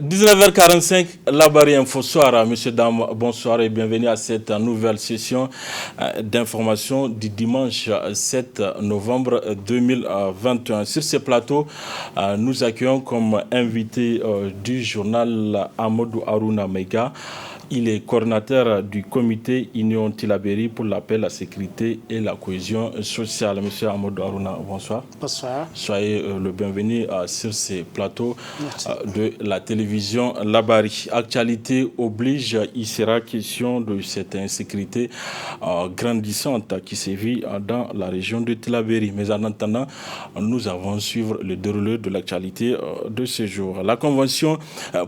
19h45, la barrière Info Soir. Monsieur, dames, bonsoir et bienvenue à cette nouvelle session d'information du dimanche 7 novembre 2021. Sur ce plateau, nous accueillons comme invité du journal Amadou Harouna Mega. Il est coordinateur du comité Union Tillabéri pour la paix, la sécurité et la cohésion sociale. Monsieur Amadou Harouna, bonsoir. Bonsoir. Soyez le bienvenu sur ces plateaux de la télévision Labari. Actualité oblige, il sera question de cette insécurité grandissante qui sévit dans la région de Tillabéri. Mais en attendant, nous allons suivre le déroulé de l'actualité de ce jour. La Convention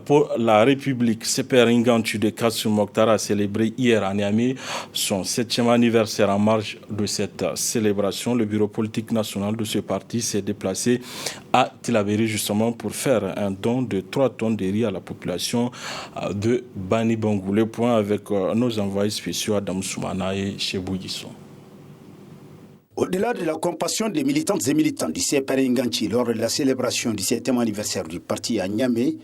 pour la République, CPR Ngantu de Kassou Mokhtar, a célébré hier à Niamey son 7e anniversaire. En marge de cette célébration, le bureau politique national de ce parti s'est déplacé à Tillabéri justement pour faire un don de 3 tonnes de riz à la population de Bani Bangou. Le point avec nos envoyés spéciaux Adam Soumana et Chebou Yisson. Au-delà de la compassion des militantes et militants du CPR Nganti lors de la célébration du 7e anniversaire du parti à Niamey,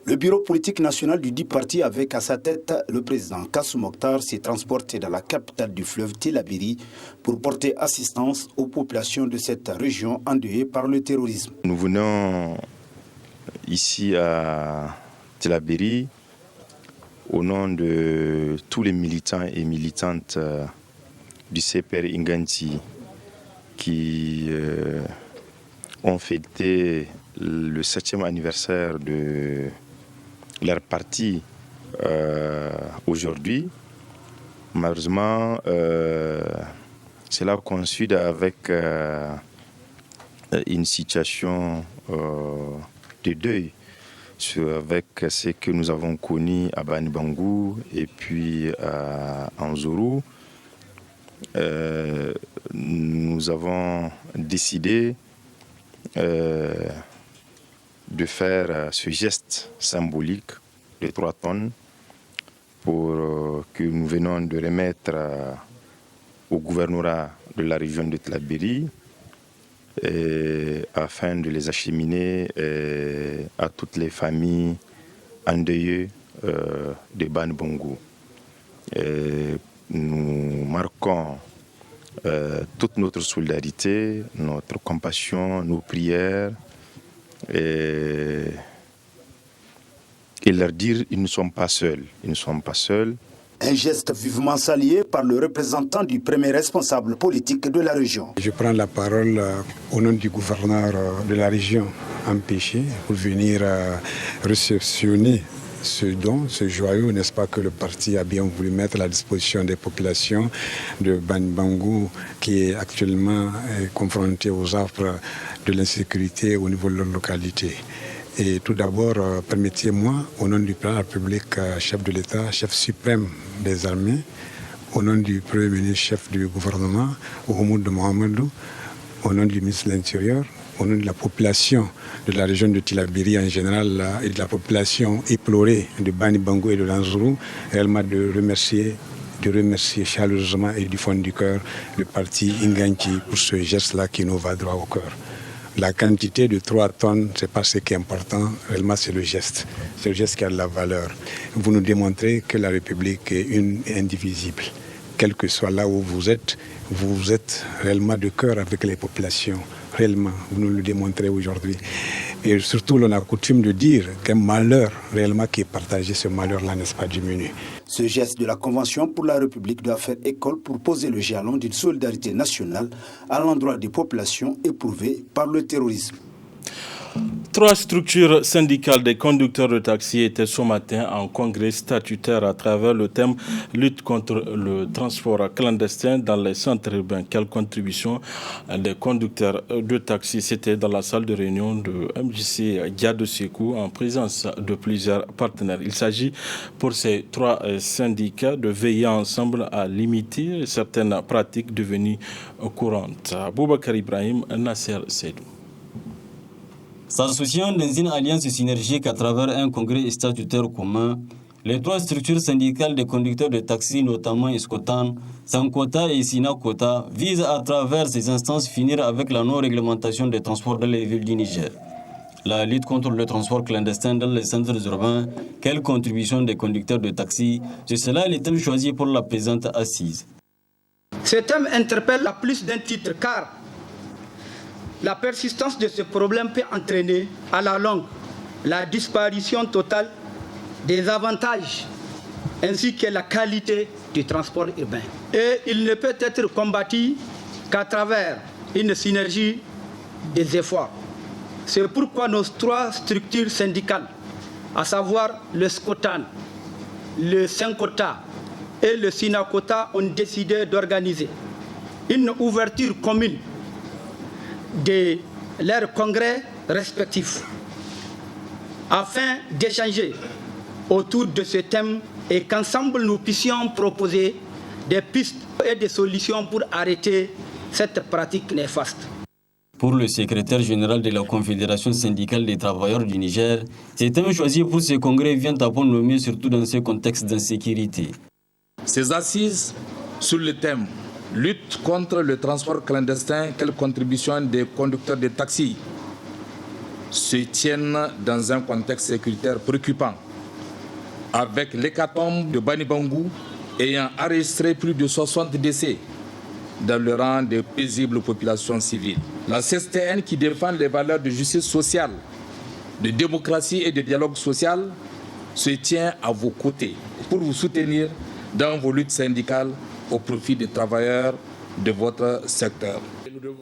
le bureau politique national du dit parti avec à sa tête le président Kassou Mokhtar s'est transporté dans la capitale du fleuve Tillabéri pour porter assistance aux populations de cette région endeuillées par le terrorisme. Nous venons ici à Tillabéri au nom de tous les militants et militantes du CPR Nganti qui ont fêté le 7e anniversaire de leur parti aujourd'hui. Malheureusement, cela coïncide avec une situation de deuil avec ce que nous avons connu à Bani Bangou et puis à Anzourou. Nous avons décidé de faire ce geste symbolique de 3 tonnes pour que nous venons de remettre au gouvernorat de la région de Tillabéri afin de les acheminer à toutes les familles endeuillées de Bani Bangou. Nous marquons toute notre solidarité, notre compassion, nos prières et leur dire ils ne sont pas seuls. Ils ne sont pas seuls. Un geste vivement salué par le représentant du premier responsable politique de la région. Je prends la parole au nom du gouverneur de la région empêché pour venir réceptionner ce don, ce joyau, n'est-ce pas, que le parti a bien voulu mettre à la disposition des populations de Bani Bangou qui est actuellement confrontée aux affres de l'insécurité au niveau de leur localité. Et tout d'abord, permettez-moi, au nom du président de la République, chef de l'État, chef suprême des armées, au nom du Premier ministre, chef du gouvernement, Oumoudou Mohamedou, au nom du ministre de l'Intérieur, au nom de la population de la région de Tillabéri en général et de la population éplorée de Bani Bangou et de Lanzourou, réellement de remercier chaleureusement et du fond du cœur le parti Nganti pour ce geste-là qui nous va droit au cœur. La quantité de 3 tonnes, ce n'est pas ce qui est important, réellement c'est le geste. C'est le geste qui a de la valeur. Vous nous démontrez que la République est une et indivisible. Quel que soit là où vous êtes réellement de cœur avec les populations. Réellement, vous nous le démontrez aujourd'hui. Et surtout, on a coutume de dire qu'un malheur réellement qui est partagé, ce malheur-là n'est pas diminué. Ce geste de la Convention pour la République doit faire école pour poser le jalon d'une solidarité nationale à l'endroit des populations éprouvées par le terrorisme. 3 structures syndicales des conducteurs de taxi étaient ce matin en congrès statutaire à travers le thème « Lutte contre le transport clandestin dans les centres urbains ». Quelle contribution des conducteurs de taxi? C'était dans la salle de réunion de MJC Diado Sekou en présence de plusieurs partenaires. Il s'agit pour ces 3 syndicats de veiller ensemble à limiter certaines pratiques devenues courantes. Boubacar Ibrahim, Nasser Seydou. S'associant dans une alliance synergique à travers un congrès statutaire commun, les 3 structures syndicales des conducteurs de taxi, notamment Escotan, Sankota et Sinakota, visent à travers ces instances finir avec la non-réglementation des transports dans les villes du Niger. La lutte contre le transport clandestin dans les centres urbains, quelle contribution des conducteurs de taxi, c'est cela le thème choisi pour la présente assise. Ce thème interpelle à plus d'un titre car la persistance de ce problème peut entraîner à la longue la disparition totale des avantages ainsi que la qualité du transport urbain. Et il ne peut être combattu qu'à travers une synergie des efforts. C'est pourquoi nos 3 structures syndicales, à savoir le SCOTAN, le SYNCOTA et le SYNACOTA, ont décidé d'organiser une ouverture commune de leurs congrès respectifs afin d'échanger autour de ce thème et qu'ensemble nous puissions proposer des pistes et des solutions pour arrêter cette pratique néfaste. Pour le secrétaire général de la Confédération syndicale des travailleurs du Niger, ces thèmes choisis pour ce congrès viennent à point nommé surtout dans ce contexte d'insécurité. Ces assises sur le thème « Lutte contre le transport clandestin, quelle contribution des conducteurs de taxi » se tiennent dans un contexte sécuritaire préoccupant, avec l'hécatombe de Banibangou ayant enregistré plus de 60 décès dans le rang des paisibles populations civiles. La CSTN, qui défend les valeurs de justice sociale, de démocratie et de dialogue social, se tient à vos côtés pour vous soutenir dans vos luttes syndicales au profit des travailleurs de votre secteur.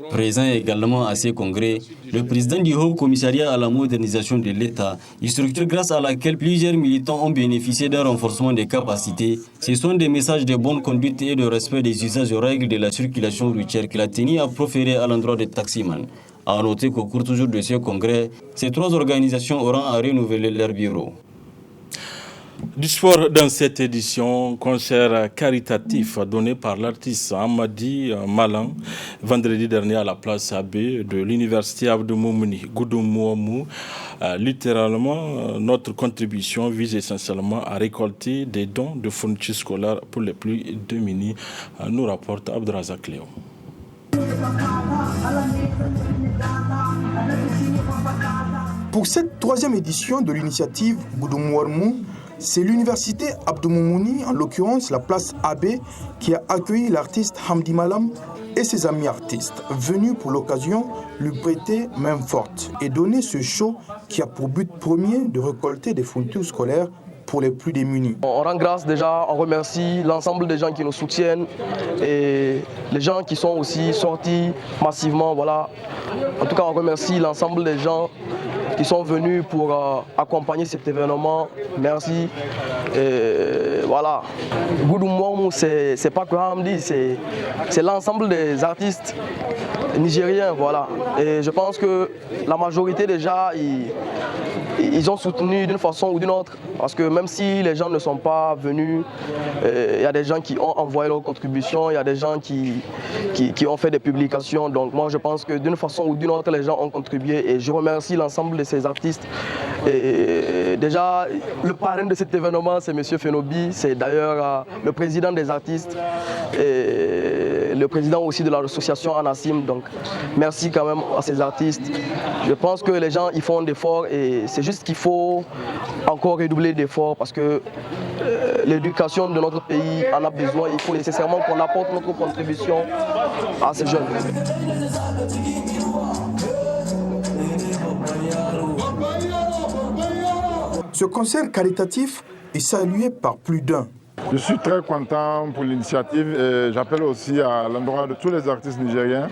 Présent également à ces congrès, le président du Haut Commissariat à la modernisation de l'État, une structure grâce à laquelle plusieurs militants ont bénéficié d'un renforcement des capacités, ce sont des messages de bonne conduite et de respect des usages et règles de la circulation routière qu'il a tenu à proférer à l'endroit des taximans. À noter qu'au cours toujours de ce congrès, ces 3 organisations auront à renouveler leur bureau. Du sport dans cette édition, concert caritatif donné par l'artiste Amadi Malan vendredi dernier à la place AB de l'université Abdou Moumouni Goudoumouamou. Littéralement, notre contribution vise essentiellement à récolter des dons de fournitures scolaires pour les plus démunis, nous rapporte Abdrazak Léo. Pour cette 3e édition de l'initiative Goudoumouamou, c'est l'université Abdou Moumouni, en l'occurrence la place AB, qui a accueilli l'artiste Hamdi Malam et ses amis artistes, venus pour l'occasion lui prêter main forte et donner ce show qui a pour but premier de récolter des fournitures scolaires pour les plus démunis. On rend grâce déjà, on remercie l'ensemble des gens qui nous soutiennent et les gens qui sont aussi sortis massivement. Voilà. En tout cas, on remercie l'ensemble des gens qui sont venus pour accompagner cet événement. Merci. Et voilà. Goudoumouamou, c'est pas que Hamdi, c'est l'ensemble des artistes nigériens. Voilà. Et je pense que la majorité déjà, ils ont soutenu d'une façon ou d'une autre. Parce que même si les gens ne sont pas venus, il y a des gens qui ont envoyé leur contribution, il y a des gens qui ont fait des publications. Donc moi je pense que d'une façon ou d'une autre, les gens ont contribué et je remercie l'ensemble de ces artistes. Et déjà, le parrain de cet événement, c'est M. Fenobi, c'est d'ailleurs le président des artistes et le président aussi de l'association Anassim. Donc merci quand même à ces artistes. Je pense que les gens ils font d'efforts et c'est juste qu'il faut encore redoubler d'efforts parce que l'éducation de notre pays en a besoin. Il faut nécessairement qu'on apporte notre contribution à ces jeunes. Ce concert caritatif est salué par plus d'un. Je suis très content pour l'initiative et j'appelle aussi à l'endroit de tous les artistes nigériens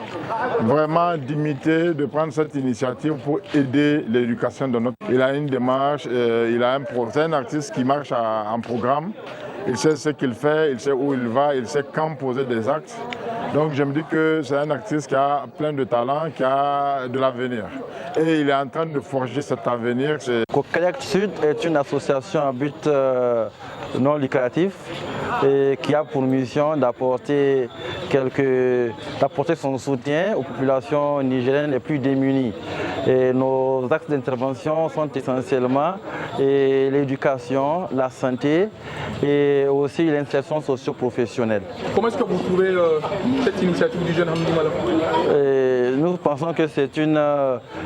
vraiment d'imiter, de prendre cette initiative pour aider l'éducation de notre pays. Il a une démarche, c'est un artiste qui marche en programme, il sait ce qu'il fait, il sait où il va, il sait quand poser des actes. Donc je me dis que c'est un artiste qui a plein de talent, qui a de l'avenir. Et il est en train de forger cet avenir. Kayak Sud est une association à but non lucratif et qui a pour mission d'apporter son soutien aux populations nigériennes les plus démunies. Et nos axes d'intervention sont essentiellement l'éducation, la santé et aussi l'insertion socio-professionnelle. Comment est-ce que vous trouvez cette initiative du jeune Hamdi Malam? Nous pensons que c'est une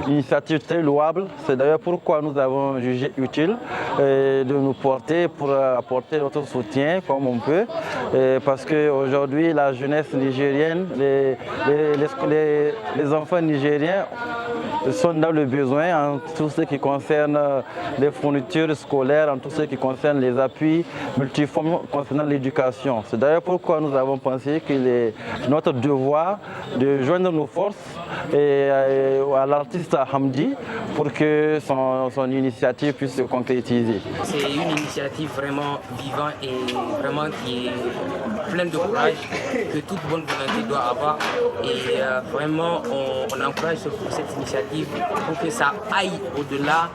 initiative très louable. C'est d'ailleurs pourquoi nous avons jugé utile de nous porter pour apporter notre soutien comme on peut. Parce qu'aujourd'hui, la jeunesse nigérienne, les enfants nigériens sont dans le besoin en tout ce qui concerne les fournitures scolaires, en tout ce qui concerne les appuis multiformes concernant l'éducation. C'est d'ailleurs pourquoi nous avons pensé qu'il est notre devoir de joindre nos forces à l'artiste Hamdi pour que son initiative puisse se concrétiser. C'est une initiative vraiment vivante et vraiment qui est pleine de courage que toute bonne volonté doit avoir. Et vraiment, on encourage cette initiative pour que ça aille au-delà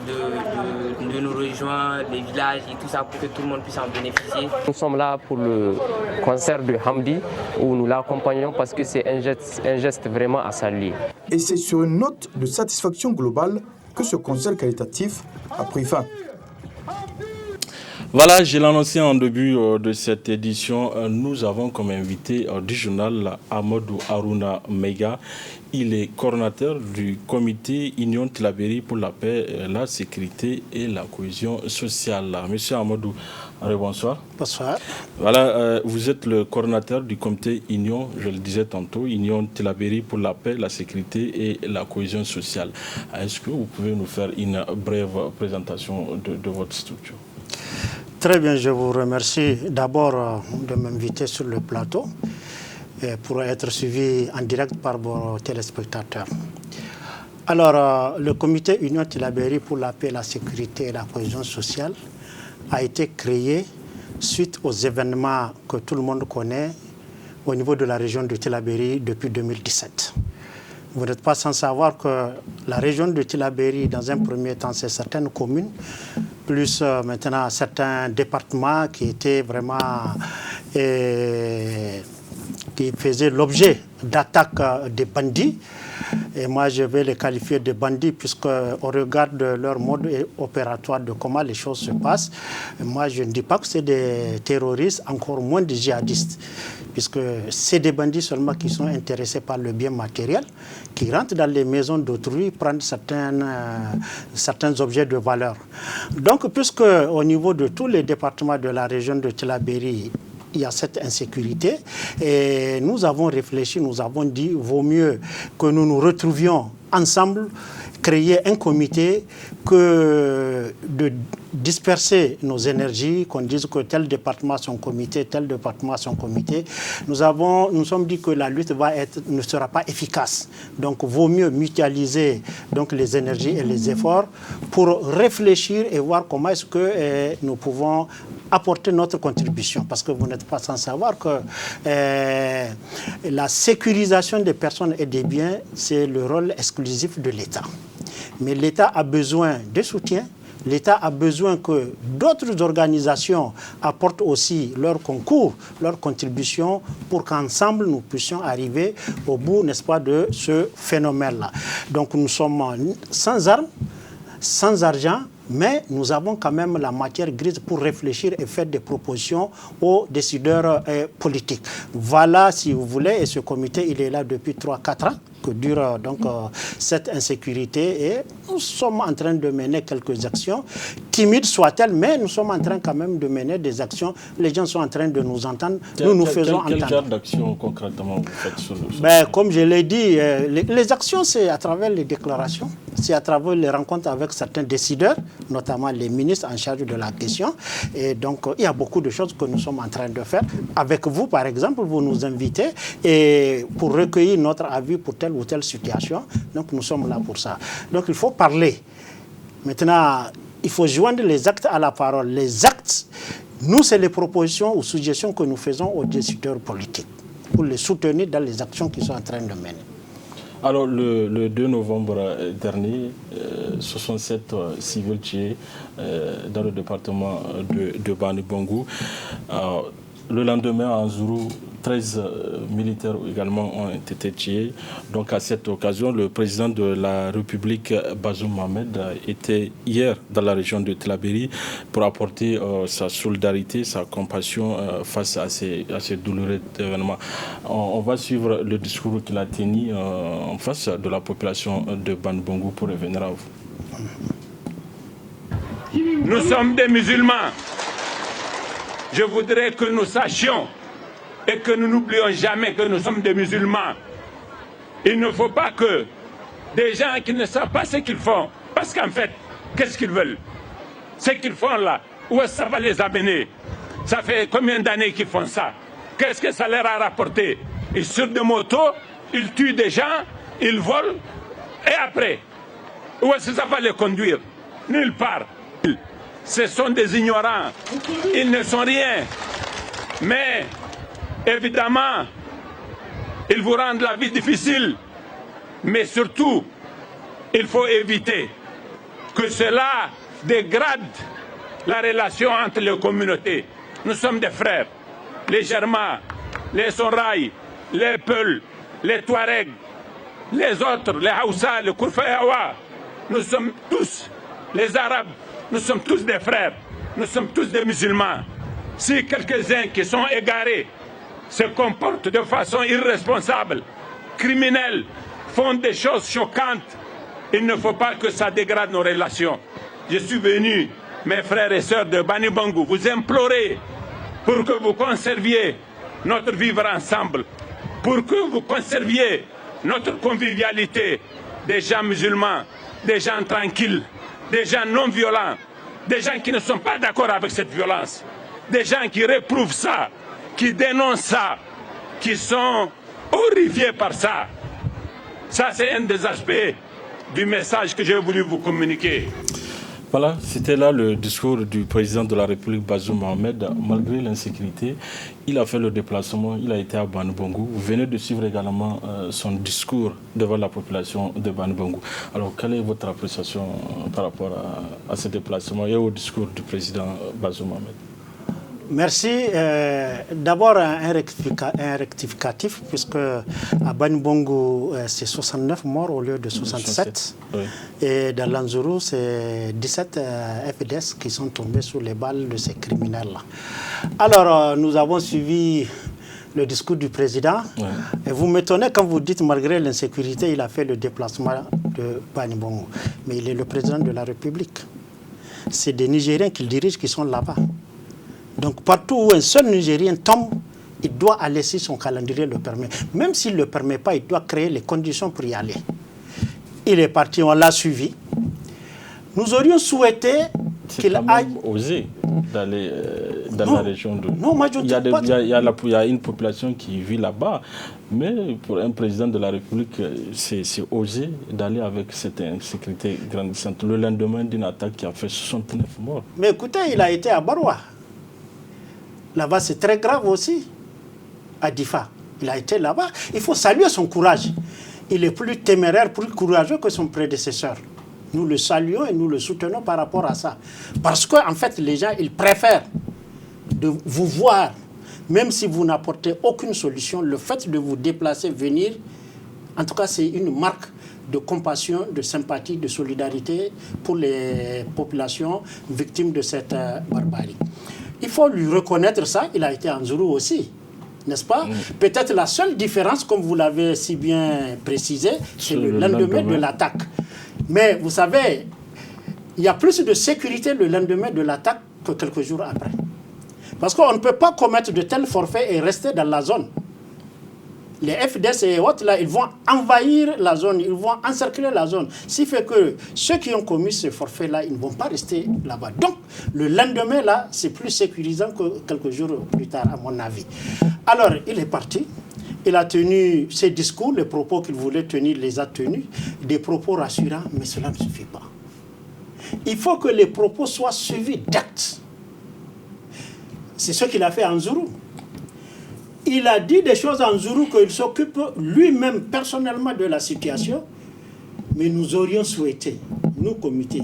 de nos rejoints, des villages et tout ça, pour que tout le monde puisse en bénéficier. Nous sommes là pour le concert de Hamdi où nous l'accompagnons parce que c'est un geste vraiment à saluer. Et c'est sur une note de satisfaction globale que ce concert qualitatif a pris fin. Voilà, je l'ai annoncé en début de cette édition. Nous avons comme invité du journal Amadou Haruna Meiga. Il est coordonnateur du comité Union Tillabéri pour la paix, la sécurité et la cohésion sociale. Monsieur Amadou, bonsoir. Bonsoir. Voilà, vous êtes le coordonnateur du comité Union, je le disais tantôt, Union Tillabéri pour la paix, la sécurité et la cohésion sociale. Est-ce que vous pouvez nous faire une brève présentation de votre structure? Très bien, je vous remercie d'abord de m'inviter sur le plateau pour être suivi en direct par vos téléspectateurs. Alors, le comité Union Tillabéri pour la paix, la sécurité et la cohésion sociale a été créé suite aux événements que tout le monde connaît au niveau de la région de Tillabéri depuis 2017. Vous n'êtes pas sans savoir que la région de Tillabéri, dans un premier temps, c'est certaines communes, plus maintenant certains départements qui étaient vraiment qui faisaient l'objet d'attaques des bandits. Et moi, je vais les qualifier de bandits puisqu'au regard de leur mode opératoire, de comment les choses se passent, moi, je ne dis pas que c'est des terroristes, encore moins des djihadistes, puisque c'est des bandits seulement qui sont intéressés par le bien matériel, qui rentrent dans les maisons d'autrui, prennent certains objets de valeur. Donc, puisque au niveau de tous les départements de la région de Tillabéri, il y a cette insécurité et nous avons réfléchi, nous avons dit vaut mieux que nous nous retrouvions ensemble, créer un comité que de disperser nos énergies, qu'on dise que tel département son comité, tel département son comité. Nous sommes dit que la lutte ne sera pas efficace. Donc, vaut mieux mutualiser donc, les énergies et les efforts pour réfléchir et voir comment est-ce que nous pouvons apporter notre contribution. Parce que vous n'êtes pas sans savoir que la sécurisation des personnes et des biens, c'est le rôle exclusif de l'État. Mais l'État a besoin de soutien. L'État a besoin que d'autres organisations apportent aussi leur concours, leur contribution pour qu'ensemble nous puissions arriver au bout, n'est-ce pas, de ce phénomène-là. Donc nous sommes sans armes, sans argent, mais nous avons quand même la matière grise pour réfléchir et faire des propositions aux décideurs politiques. Voilà, si vous voulez, et ce comité, il est là depuis 3-4 ans, que dure donc cette insécurité, et nous sommes en train de mener quelques actions, timides soient-elles, mais nous sommes en train quand même de mener des actions. Les gens sont en train de nous entendre, nous faisons entendre. Quel genre d'actions concrètement vous faites sur comme je l'ai dit, les actions, c'est à travers les déclarations, c'est à travers les rencontres avec certains décideurs, notamment les ministres en charge de la question. Et donc, il y a beaucoup de choses que nous sommes en train de faire. Avec vous, par exemple, vous nous invitez et pour recueillir notre avis pour telle ou telle situation. Donc, nous sommes là pour ça. Donc, il faut parler. Maintenant, il faut joindre les actes à la parole. Les actes, nous, c'est les propositions ou suggestions que nous faisons aux décideurs politiques pour les soutenir dans les actions qu'ils sont en train de mener. Alors, le 2 novembre dernier, 67 civils tués dans le département de Bani Bangou. Le lendemain, à Anzourou, 13 militaires également ont été tués. Donc à cette occasion, le président de la République, Bazoum Mohamed, était hier dans la région de Tillabéri pour apporter sa solidarité, sa compassion face à ces douloureux événements. On va suivre le discours qu'il a tenu en face de la population de Bandibongo pour revenir à vous. Nous sommes des musulmans. Je voudrais que nous sachions et que nous n'oublions jamais que nous sommes des musulmans. Il ne faut pas que des gens qui ne savent pas ce qu'ils font, parce qu'en fait, qu'est-ce qu'ils veulent? Ce qu'ils font là, où est-ce que ça va les amener? Ça fait combien d'années qu'ils font ça? Qu'est-ce que ça leur a rapporté? Ils sont sur des motos, ils tuent des gens, ils volent, et après, où est-ce que ça va les conduire? Nulle part. Ce sont des ignorants, ils ne sont rien. Mais, évidemment, ils vous rendent la vie difficile. Mais surtout, il faut éviter que cela dégrade la relation entre les communautés. Nous sommes des frères. Les Germains, les Sonraï, les Peuls, les Touaregs, les autres, les Haoussa, les Kourfayawa. Nous sommes tous les Arabes. Nous sommes tous des frères, nous sommes tous des musulmans. Si quelques-uns qui sont égarés se comportent de façon irresponsable, criminelle, font des choses choquantes, il ne faut pas que ça dégrade nos relations. Je suis venu, mes frères et sœurs de Bandibongo, vous implorer pour que vous conserviez notre vivre ensemble, pour que vous conserviez notre convivialité, des gens musulmans, des gens tranquilles, des gens non violents, des gens qui ne sont pas d'accord avec cette violence, des gens qui réprouvent ça, qui dénoncent ça, qui sont horrifiés par ça. Ça, c'est un des aspects du message que j'ai voulu vous communiquer. Voilà, c'était là le discours du président de la République, Bazoum Mohamed. Malgré l'insécurité, il a fait le déplacement, il a été à Bandibongo. Vous venez de suivre également son discours devant la population de Bandibongo. Alors, quelle est votre appréciation par rapport à ce déplacement et au discours du président Bazoum Mohamed? Merci. D'abord, un rectificatif, puisque à Bandibongo, c'est 69 morts au lieu de 67. Oui. Et dans l'Anzourou, c'est 17 FDS qui sont tombés sous les balles de ces criminels-là. Alors, nous avons suivi le discours du président. Oui. Et vous m'étonnez quand vous dites, malgré l'insécurité, il a fait le déplacement de Bandibongo. Mais il est le président de la République. C'est des Nigériens qu'il dirige qui sont là-bas. Donc partout où un seul Nigérien tombe, il doit aller si son calendrier le permet. Même s'il ne le permet pas, il doit créer les conditions pour y aller. Il est parti, on l'a suivi. Nous aurions souhaité qu'il aille... osé d'aller dans la région de... Non, moi je il y a une population qui vit là-bas, mais pour un président de la République, c'est osé d'aller avec cette insécurité grandissante. Le lendemain d'une attaque qui a fait 69 morts. Mais écoutez, il a été à Baroua. Là-bas, c'est très grave aussi, à Difa. Il a été là-bas. Il faut saluer son courage. Il est plus téméraire, plus courageux que son prédécesseur. Nous le saluons et nous le soutenons par rapport à ça. Parce qu'en fait, les gens, ils préfèrent de vous voir, même si vous n'apportez aucune solution, le fait de vous déplacer, venir, en tout cas, c'est une marque de compassion, de sympathie, de solidarité pour les populations victimes de cette barbarie. Il faut lui reconnaître ça, il a été en Zourou aussi, n'est-ce pas? Peut-être la seule différence, comme vous l'avez si bien précisé, c'est le lendemain de l'attaque. Mais vous savez, il y a plus de sécurité le lendemain de l'attaque que quelques jours après. Parce qu'on ne peut pas commettre de tels forfaits et rester dans la zone. Les FDS et autres, là, ils vont envahir la zone, ils vont encercler la zone. Ce qui fait que ceux qui ont commis ce forfait-là, ils ne vont pas rester là-bas. Donc, le lendemain, là, c'est plus sécurisant que quelques jours plus tard, à mon avis. Alors, il est parti. Il a tenu ses discours, les propos qu'il voulait tenir, il les a tenus. Des propos rassurants, mais cela ne suffit pas. Il faut que les propos soient suivis d'actes. C'est ce qu'il a fait en Zourou. Il a dit des choses en Zourou qu'il s'occupe lui-même personnellement de la situation, mais nous aurions souhaité, nous, comité,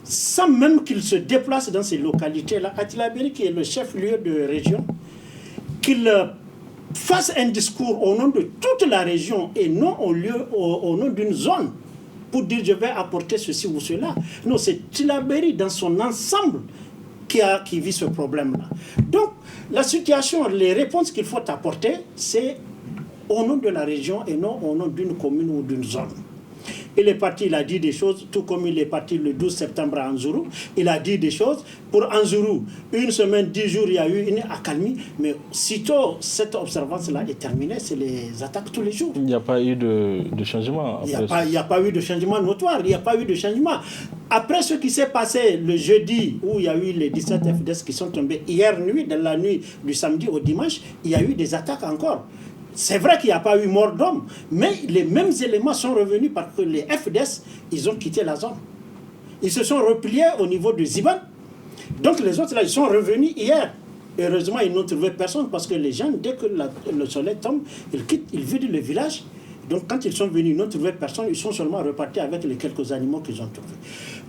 sans même qu'il se déplace dans ces localités-là, à Tillabéri, qui est le chef-lieu de région, qu'il fasse un discours au nom de toute la région et non au nom d'une zone pour dire je vais apporter ceci ou cela. Non, c'est Tillabéri dans son ensemble qui vit ce problème-là. Donc, la situation, les réponses qu'il faut apporter, c'est au nom de la région et non au nom d'une commune ou d'une zone. Il est parti, il a dit des choses, tout comme il est parti le 12 septembre à Anzourou. Il a dit des choses. Pour Anzourou, 1 semaine, 10 jours, il y a eu une accalmie. Mais sitôt cette observance-là est terminée, c'est les attaques tous les jours. Il n'y a pas eu de changement. Il n'y a pas eu de changement notoire. Il n'y a pas eu de changement. Après ce qui s'est passé le jeudi, où il y a eu les 17 FDS qui sont tombés hier nuit, dans la nuit du samedi au dimanche, il y a eu des attaques encore. C'est vrai qu'il n'y a pas eu mort d'homme, mais les mêmes éléments sont revenus parce que les FDS, ils ont quitté la zone. Ils se sont repliés au niveau de Ziban. Donc les autres, là, ils sont revenus hier. Heureusement, ils n'ont trouvé personne parce que les gens, dès que le soleil tombe, ils quittent, ils vident le village. Donc quand ils sont venus, ils n'ont trouvé personne, ils sont seulement repartis avec les quelques animaux qu'ils ont trouvés.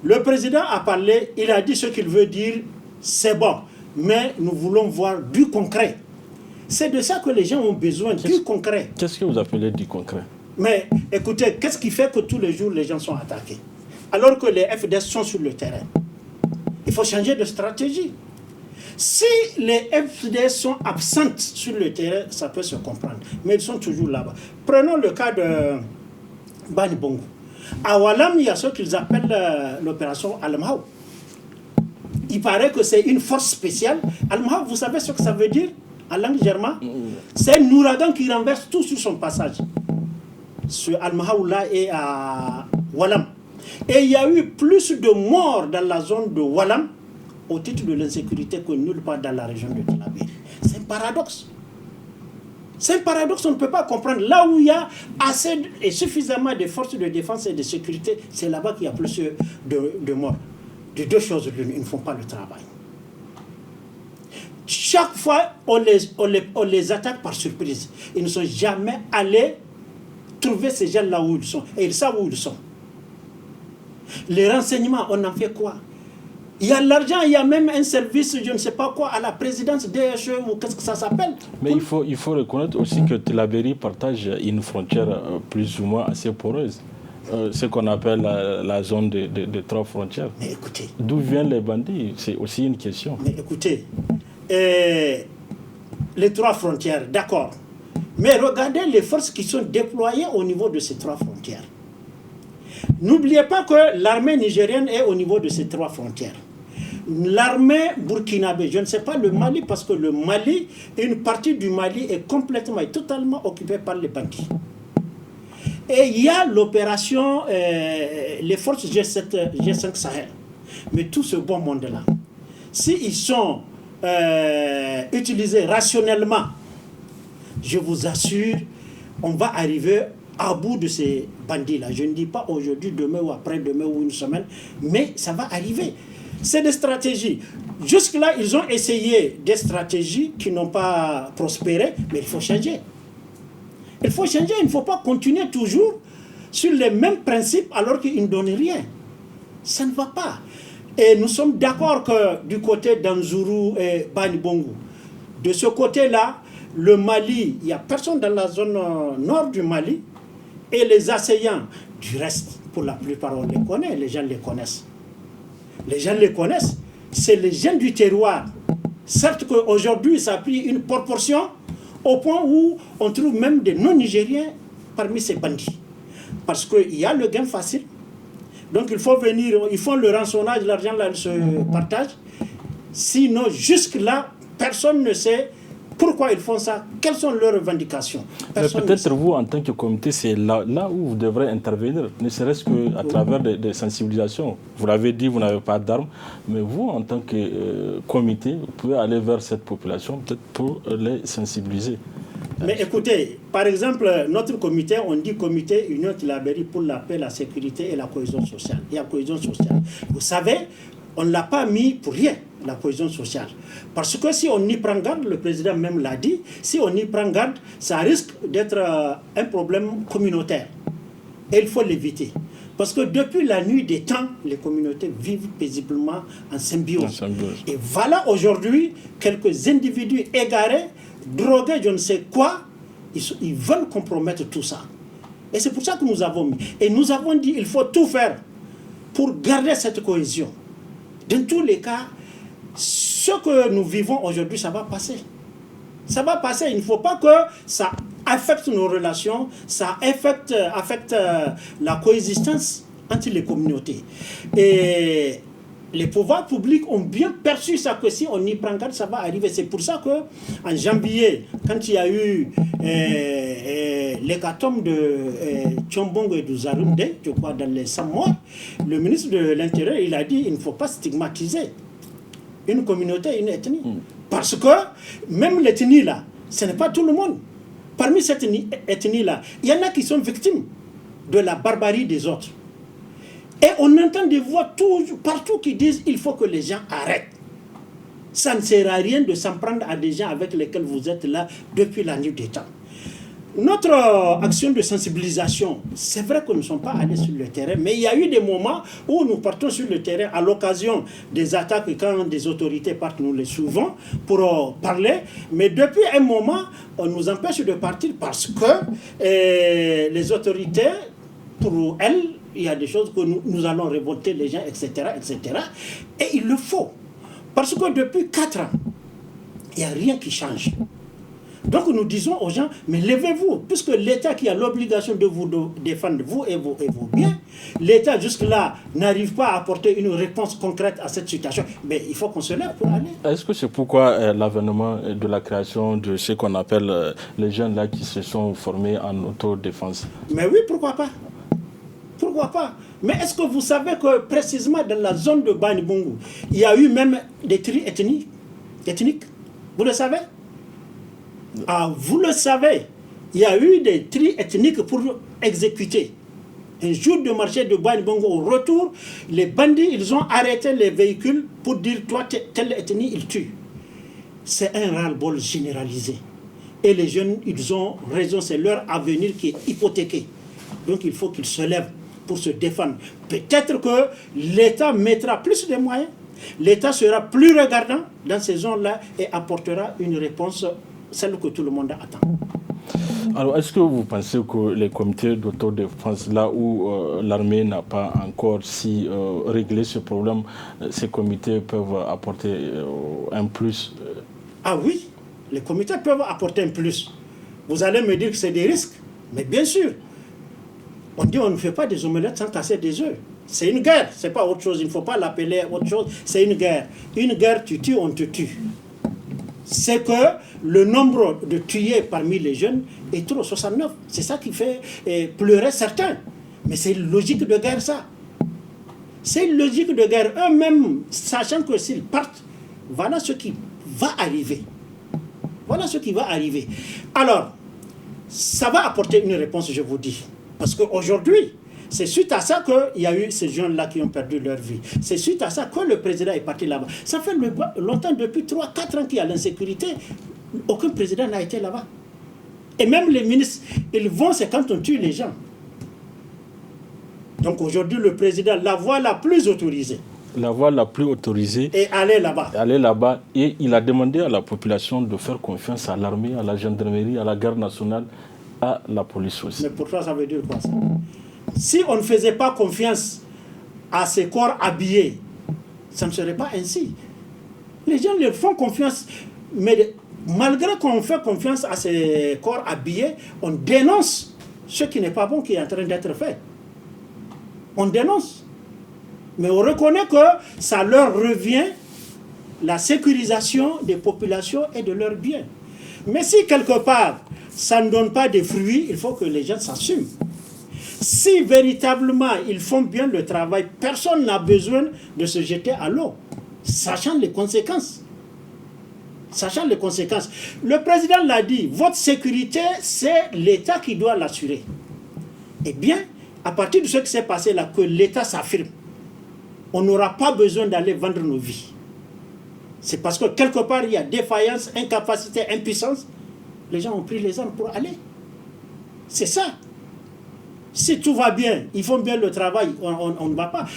Le président a parlé, il a dit ce qu'il veut dire, c'est bon, mais nous voulons voir du concret. C'est de ça que les gens ont besoin, du concret. Qu'est-ce que vous appelez du concret? Mais écoutez, qu'est-ce qui fait que tous les jours les gens sont attaqués alors que les FDS sont sur le terrain? Il faut changer de stratégie. Si les FDS sont absentes sur le terrain, ça peut se comprendre. Mais ils sont toujours là-bas. Prenons le cas de Bani Bongo. À Walam, il y a ce qu'ils appellent l'opération Al-Mahou. Il paraît que c'est une force spéciale. Al-Mahou, vous savez ce que ça veut dire? En langue germaine, c'est un ouragan qui renverse tout sur son passage. Ce Al-Mahou-là est à Walam. Et il y a eu plus de morts dans la zone de Walam au titre de l'insécurité que nulle part dans la région de Tillabéri. C'est un paradoxe. C'est un paradoxe, on ne peut pas comprendre. Là où il y a assez et suffisamment de forces de défense et de sécurité, c'est là-bas qu'il y a plus de morts. De deux choses, ils ne font pas le travail. Chaque fois, on les attaque par surprise. Ils ne sont jamais allés trouver ces gens là où ils sont. Et ils savent où ils sont. Les renseignements, on en fait quoi? Il y a l'argent, il y a même un service, je ne sais pas quoi, à la présidence DHE ou qu'est-ce que ça s'appelle. Mais il faut reconnaître aussi que Tillabéri partage une frontière plus ou moins assez poreuse. Ce qu'on appelle la zone de 3 frontières. Mais écoutez. D'où viennent les bandits? C'est aussi une question. Mais écoutez. Les 3 frontières, d'accord. Mais regardez les forces qui sont déployées au niveau de ces 3 frontières. N'oubliez pas que l'armée nigérienne est au niveau de ces 3 frontières. L'armée burkinabé, je ne sais pas le Mali, parce que le Mali, une partie du Mali est complètement et totalement occupée par les bandits. Et il y a l'opération, les forces G5 Sahel. Mais tout ce bon monde-là, s'ils sont utilisés rationnellement, je vous assure, on va arriver à bout de ces bandits-là. Je ne dis pas aujourd'hui, demain ou après-demain ou une semaine, mais ça va arriver. C'est des stratégies. Jusque-là, ils ont essayé des stratégies qui n'ont pas prospéré, mais il faut changer. Il faut changer, il ne faut pas continuer toujours sur les mêmes principes alors qu'ils ne donnent rien. Ça ne va pas. Et nous sommes d'accord que du côté d'Anzourou et Bani Bongo, de ce côté-là, le Mali, il n'y a personne dans la zone nord du Mali, et les assaillants, du reste, pour la plupart, on les connaît, les gens les connaissent. Les gens les connaissent, c'est les gens du terroir. Certes qu'aujourd'hui, ça a pris une proportion au point où on trouve même des non-nigériens parmi ces bandits. Parce qu'il y a le gain facile. Donc il faut venir, ils font le rançonnage, l'argent là, ils se partagent. Sinon, jusque-là, personne ne sait pourquoi ils font ça, quelles sont leurs revendications. Peut-être vous, en tant que comité, c'est là où vous devrez intervenir, ne serait-ce qu'à travers des sensibilisations. Vous l'avez dit, vous n'avez pas d'armes, mais vous, en tant que comité, vous pouvez aller vers cette population, peut-être pour les sensibiliser. Mais écoutez, par exemple, notre comité, on dit comité Union Tillabéri pour la paix, la sécurité et la cohésion sociale. Il y a cohésion sociale. Vous savez, on ne l'a pas mis pour rien, la cohésion sociale. Parce que si on y prend garde, le président même l'a dit, si on y prend garde, ça risque d'être un problème communautaire. Et il faut l'éviter. Parce que depuis la nuit des temps, les communautés vivent paisiblement en symbiose. Et voilà aujourd'hui quelques individus égarés, drogués, je ne sais quoi, ils veulent compromettre tout ça. Et c'est pour ça que nous avons mis. Et nous avons dit qu'il faut tout faire pour garder cette cohésion. Dans tous les cas, ce que nous vivons aujourd'hui, ça va passer. Ça va passer. Il ne faut pas que ça affecte nos relations, ça affecte la coexistence entre les communautés. Et les pouvoirs publics ont bien perçu ça, que si on y prend garde, ça va arriver. C'est pour ça qu'en janvier, quand il y a eu l'hécatombe de Tchombongo et de Zarunde, je crois dans les 100 mois, le ministre de l'Intérieur, il a dit qu'il ne faut pas stigmatiser une communauté, une ethnie. Parce que même l'ethnie là, ce n'est pas tout le monde. Parmi cette ethnie là, il y en a qui sont victimes de la barbarie des autres. Et on entend des voix partout qui disent qu'il faut que les gens arrêtent. Ça ne sert à rien de s'en prendre à des gens avec lesquels vous êtes là depuis la nuit des temps. Notre action de sensibilisation, c'est vrai que nous ne sommes pas allés sur le terrain, mais il y a eu des moments où nous partons sur le terrain à l'occasion des attaques, et quand des autorités partent, nous les suivons pour parler. Mais depuis un moment, on nous empêche de partir parce que les autorités, pour elles, il y a des choses que nous allons révolter les gens, etc., etc. Et il le faut. Parce que depuis 4 ans, il n'y a rien qui change. Donc nous disons aux gens, mais levez-vous, puisque l'État qui a l'obligation de vous défendre, vous et vos biens, l'État jusque-là n'arrive pas à apporter une réponse concrète à cette situation. Mais il faut qu'on se lève pour aller. Est-ce que c'est pourquoi l'avènement de la création de ce qu'on appelle les jeunes là qui se sont formés en autodéfense? Mais oui, pourquoi pas? Pourquoi pas? Mais est-ce que vous savez que précisément dans la zone de Bani Bungu, il y a eu même des tris ethniques? Vous le savez? Ah, vous le savez, il y a eu des tris ethniques pour exécuter. Un jour de marché de Bani Bungu, au retour, les bandits, ils ont arrêté les véhicules pour dire, toi, telle ethnie, ils tuent. C'est un ras-le-bol généralisé. Et les jeunes, ils ont raison, c'est leur avenir qui est hypothéqué. Donc il faut qu'ils se lèvent pour se défendre. Peut-être que l'État mettra plus de moyens, l'État sera plus regardant dans ces zones-là et apportera une réponse, celle que tout le monde attend. Alors, est-ce que vous pensez que les comités d'autodéfense, là où l'armée n'a pas encore réglé ce problème, ces comités peuvent apporter un plus? Ah oui, les comités peuvent apporter un plus. Vous allez me dire que c'est des risques, mais bien sûr. On dit on ne fait pas des omelettes sans casser des œufs. C'est une guerre, c'est pas autre chose. Il ne faut pas l'appeler autre chose. C'est une guerre. Une guerre, tu tues, on te tue. C'est que le nombre de tués parmi les jeunes est trop, 69. C'est ça qui fait pleurer certains. Mais c'est une logique de guerre, ça. C'est une logique de guerre. Eux-mêmes, sachant que s'ils partent, voilà ce qui va arriver. Voilà ce qui va arriver. Alors, ça va apporter une réponse, je vous dis. Parce qu'aujourd'hui, c'est suite à ça qu'il y a eu ces jeunes-là qui ont perdu leur vie. C'est suite à ça que le président est parti là-bas. Ça fait longtemps, depuis 3-4 ans qu'il y a l'insécurité. Aucun président n'a été là-bas. Et même les ministres, ils vont, c'est quand on tue les gens. Donc aujourd'hui, le président, la voie la plus autorisée. La voie la plus autorisée. Et aller là-bas. Aller là-bas. Et il a demandé à la population de faire confiance à l'armée, à la gendarmerie, à la garde nationale, à la police aussi. Mais pourquoi ça veut dire quoi ça? Si on ne faisait pas confiance à ces corps habillés, ça ne serait pas ainsi. Les gens leur font confiance, mais malgré qu'on fait confiance à ces corps habillés, on dénonce ce qui n'est pas bon qui est en train d'être fait. On dénonce. Mais on reconnaît que ça leur revient la sécurisation des populations et de leurs biens. Mais si quelque part, ça ne donne pas de fruits, il faut que les gens s'assument. Si véritablement ils font bien le travail, personne n'a besoin de se jeter à l'eau, sachant les conséquences. Sachant les conséquences. Le président l'a dit, votre sécurité, c'est l'État qui doit l'assurer. Eh bien, à partir de ce qui s'est passé là, que l'État s'affirme, on n'aura pas besoin d'aller vendre nos vies. C'est parce que quelque part, il y a défaillance, incapacité, impuissance. Les gens ont pris les armes pour aller. C'est ça. Si tout va bien, ils font bien le travail, on ne va pas.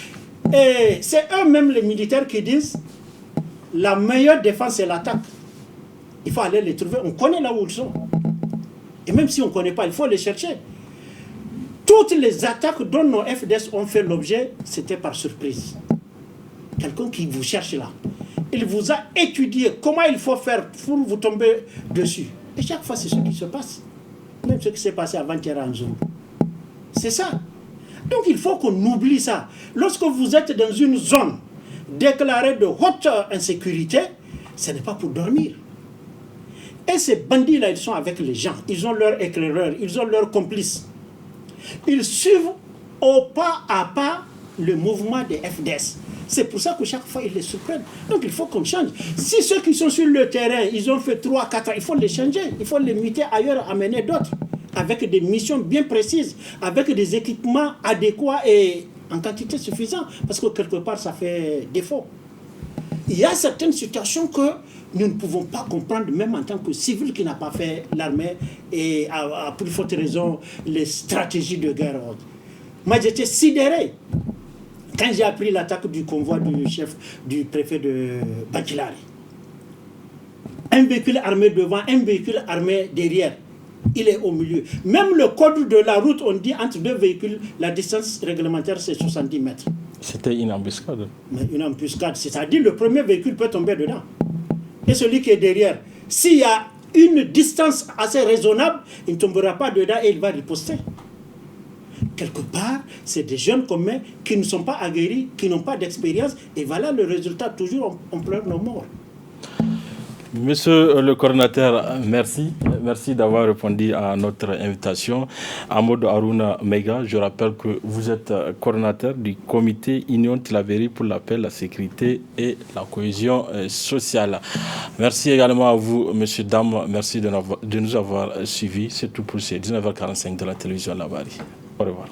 Et c'est eux-mêmes les militaires qui disent la meilleure défense c'est l'attaque. Il faut aller les trouver, on connaît là où ils sont. Et même si on ne connaît pas, il faut les chercher. Toutes les attaques dont nos FDS ont fait l'objet, c'était par surprise. Quelqu'un qui vous cherche là. Il vous a étudié comment il faut faire pour vous tomber dessus. Et chaque fois, c'est ce qui se passe. Même ce qui s'est passé avant-hier en Zoum. C'est ça. Donc il faut qu'on oublie ça. Lorsque vous êtes dans une zone déclarée de haute insécurité, ce n'est pas pour dormir. Et ces bandits-là, ils sont avec les gens. Ils ont leurs éclaireurs, ils ont leurs complices. Ils suivent au pas à pas le mouvement des FDS. C'est pour ça que chaque fois, ils les surprennent. Donc il faut qu'on change. Si ceux qui sont sur le terrain, ils ont fait 3, 4 ans, il faut les changer. Il faut les muter ailleurs, amener d'autres. Avec des missions bien précises, avec des équipements adéquats et en quantité suffisante. Parce que quelque part, ça fait défaut. Il y a certaines situations que nous ne pouvons pas comprendre, même en tant que civil qui n'a pas fait l'armée et a pour forte raison les stratégies de guerre. Moi, j'étais sidéré quand j'ai appris l'attaque du convoi du chef du préfet de Bankilari. Un véhicule armé devant, un véhicule armé derrière. Il est au milieu. Même le code de la route, on dit entre deux véhicules, la distance réglementaire c'est 70 mètres. C'était une embuscade. Mais une embuscade, c'est-à-dire le premier véhicule peut tomber dedans. Et celui qui est derrière, s'il y a une distance assez raisonnable, il ne tombera pas dedans et il va riposter. Quelque part, c'est des jeunes communs qui ne sont pas aguerris, qui n'ont pas d'expérience, et voilà le résultat, toujours on pleure nos morts. Monsieur le coordinateur, merci. Merci d'avoir répondu à notre invitation. Amadou Harouna Meiga, je rappelle que vous êtes coordinateur du comité Union Tillabéri pour la paix, la sécurité et la cohésion sociale. Merci également à vous, monsieur, dame. Merci de nous avoir suivis. C'est tout pour ces 19h45 de la télévision Labari. Au revoir.